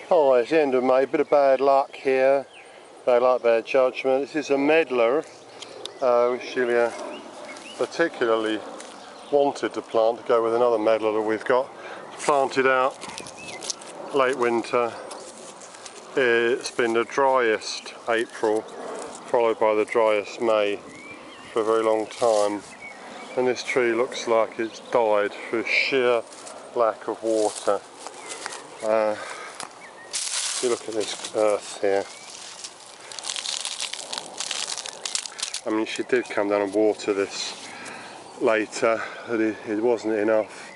Oh, it's the end of May, bit of bad luck here. Bad luck, bad judgment. This is a medlar, which Julia particularly wanted to plant to go with another medlar that we've got planted out late winter. It's been the driest April, followed by the driest May for a very long time. And this tree looks like it's died through sheer lack of water. If you look at this earth here, I mean, she did come down and water this later, but it wasn't enough.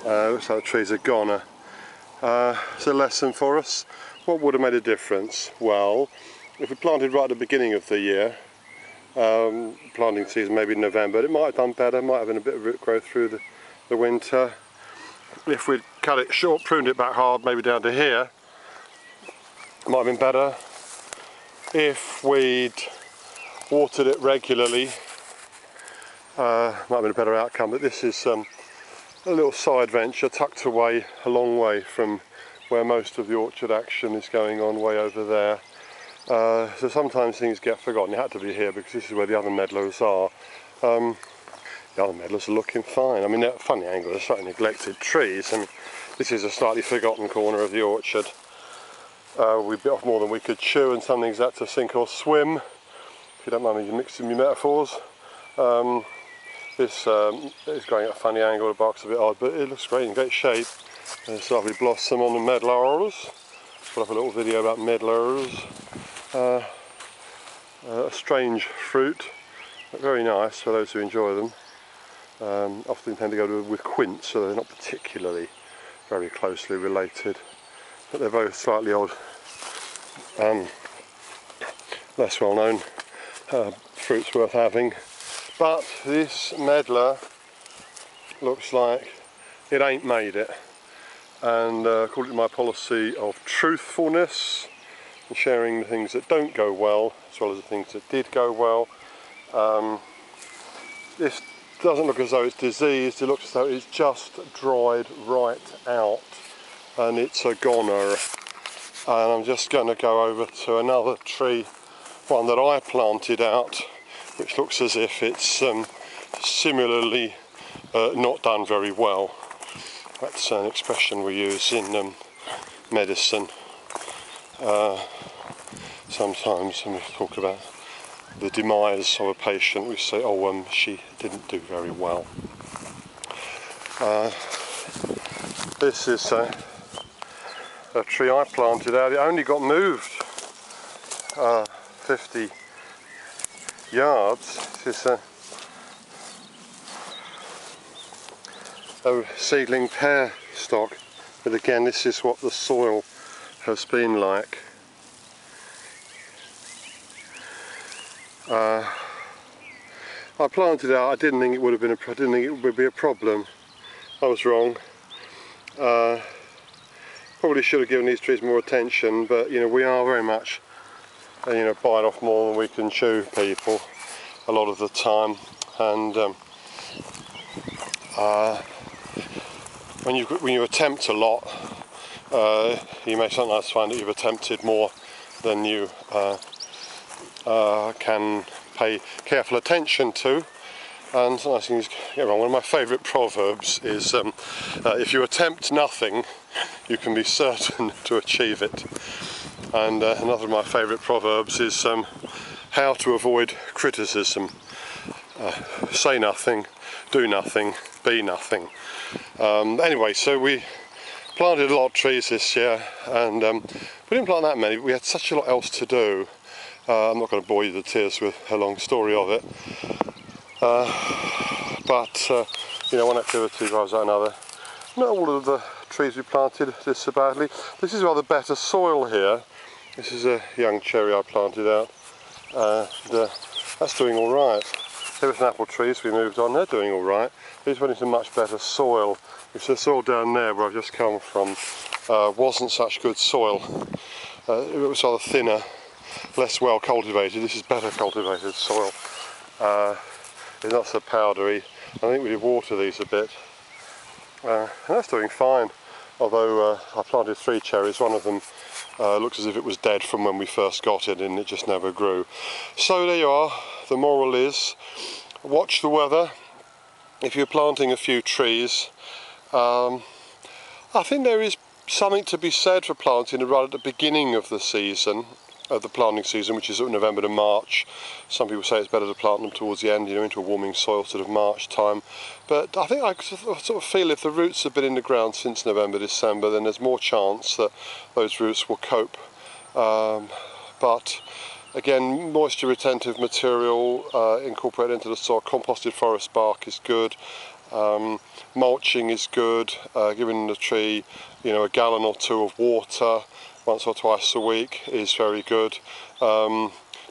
Looks like the trees are goner. It's a lesson for us. What would have made a difference? Well, if we planted right at the beginning of the year, planting season maybe in November, it might have done better, might have been a bit of root growth through the winter. If we'd cut it short, pruned it back hard, maybe down to here, it might have been better. If we'd watered it regularly, might have been a better outcome. But this is a little side venture tucked away a long way from where most of the orchard action is going on, way over there. So sometimes things get forgotten. It had to be here because this is where the other medlars are. The other medlars are looking fine. I mean, they're at a funny angle, they're slightly neglected trees. I mean, this is a slightly forgotten corner of the orchard. We bit off more than we could chew, and some things had to sink or swim. If you don't mind me mixing your metaphors. This is going at a funny angle, the bark's a bit odd, but it looks great, in great shape. There's lovely blossom on the medlars. Put up a little video about medlars. A strange fruit, but very nice for those who enjoy them. Often tend to go with quince, so they're not particularly very closely related, but they're both slightly odd, less well known fruits worth having. But this medlar looks like it ain't made it, and according to my policy of truthfulness and sharing the things that don't go well as well as the things that did go well, this doesn't look as though it's diseased. It looks as though it's just dried right out and it's a goner. And I'm just going to go over to another tree, one that I planted out, which looks as if it's similarly not done very well. That's an expression we use in medicine sometimes when we talk about the demise of a patient. We say, oh, she didn't do very well. This is a tree I planted out. It only got moved 50 yards. This is a seedling pear stock, but again, this is what the soil has been like. I planted it out. I didn't think it would have been. I didn't think it would be a problem. I was wrong. Probably should have given these trees more attention, but you know, we are very much, you know, bite off more than we can chew, people, a lot of the time. And when you attempt a lot, you may sometimes find that you've attempted more than you can pay careful attention to, and sometimes things get wrong. One of my favourite proverbs is if you attempt nothing, you can be certain to achieve it. And another of my favourite proverbs is how to avoid criticism. Say nothing, do nothing, be nothing. Anyway, so we planted a lot of trees this year, and we didn't plant that many. We had such a lot else to do. I'm not going to bore you to tears with a long story of it, but you know, one activity drives out another. Not all of the trees we planted did so badly. This is rather better soil here. This is a young cherry I planted out, and that's doing all right. Here were some apple trees we moved on, they're doing all right. These went into much better soil. Because the soil down there where I've just come from wasn't such good soil. It was rather thinner, less well cultivated. This is better cultivated soil. It's not so powdery. I think we did water these a bit. And that's doing fine. although I planted 3 cherries. One of them looked as if it was dead from when we first got it, and it just never grew. So there you are. The moral is, watch the weather. If you're planting a few trees, I think there is something to be said for planting right at the beginning of the season, of the planting season, which is sort of November to March. Some people say it's better to plant them towards the end, into a warming soil, sort of March time. But I think I sort of feel if the roots have been in the ground since November, December, then there's more chance that those roots will cope. But again, moisture retentive material incorporated into the soil. Composted forest bark is good. Mulching is good. Giving the tree, a gallon or 2 of water once or twice a week is very good.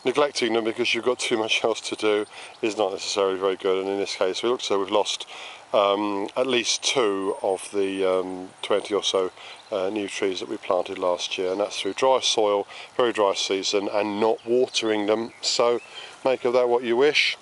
Neglecting them because you've got too much else to do is not necessarily very good, and in this case it looks as though we've lost at least 2 of the 20 or so new trees that we planted last year, and that's through dry soil, very dry season, and not watering them. So make of that what you wish.